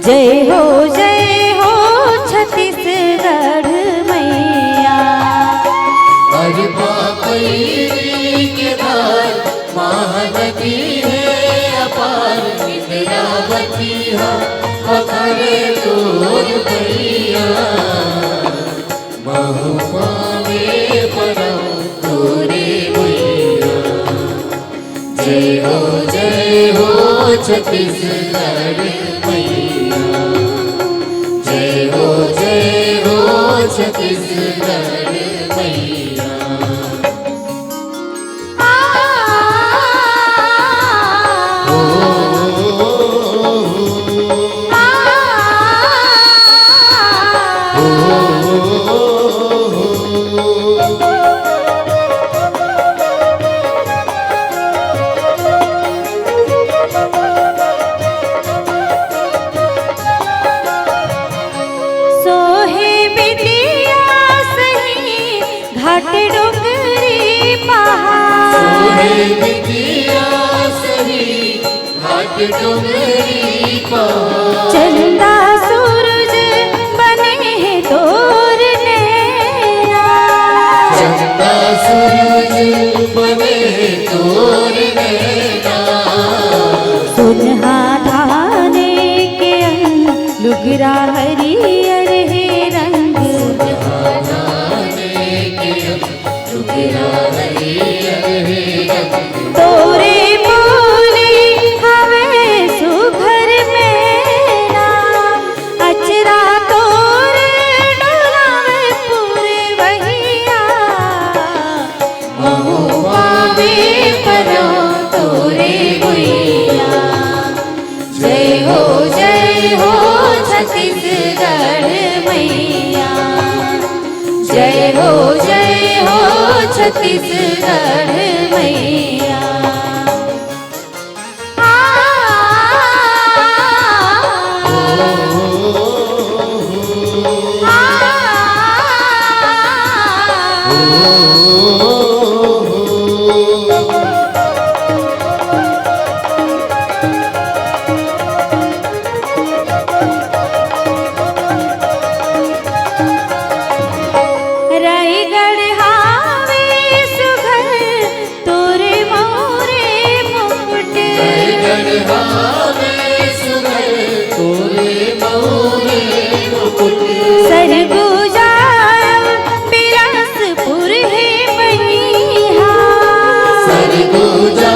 जय हो छत्तीसगढ़ मैया। अरे बापरी के धार महानदी है अपार, इंद्रावती है पखरे तोर भैया। महुआ में परम तोरे भैया। जय हो छत्तीसगढ़ मैया। जय हो छत्तीसगढ़ मैया। घाट डोंगरी पहाड़, घाट डोंगरी पहाड़। चंदा सूरज बने हैं तोर नैना। चंदा सूरज बने तोर नैना। सुनहा धाने के अंग लुगरा हरियर है रंग। तोरे बोले हवे सुघर मेरा, अचरा तोरे डोलावे पूरे वहिया। महुआ में परो तोरे भैया। जय हो छत्तीसगढ़ मैया। जय हो छत्तीसगढ़ मैया। रायगढ़ हावे सुघर तोरे मोरे मुकुट। रायगढ़ हावे सुघर तोरे मोरे मुकुट। सरगुजा बिलासपुर है मैया। सरगुजा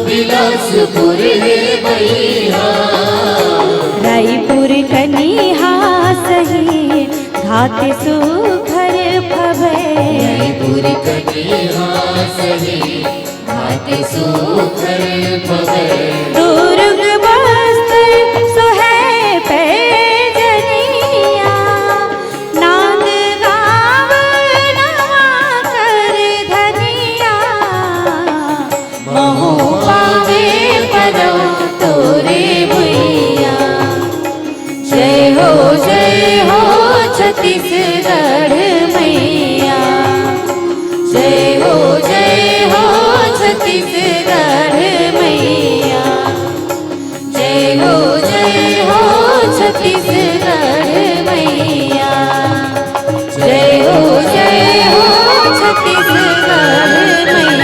बिलासपुर है मैया। रायपुर कनिहा सही घाट सुघर भवे। रायपुर कनिहा सही घाट सुघर भवे। दुर्ग बस्तर सोहे पैजनिया। नांद गाँव नवा कर धनिया। महुआ में परो तोरे भैया। जय हो छत्तीसगढ़ मैया। जय हो छत्तीसगढ़ मैया। जय हो छत्तीसगढ़ मैया। जय हो छत्तीसगढ़ मैया।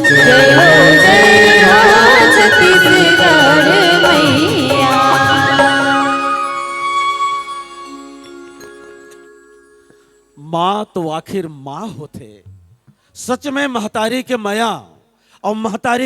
जय हो छत्तीसगढ़ मैया। माँ तो आखिर माँ होते, सच में महतारी के माया और महतारी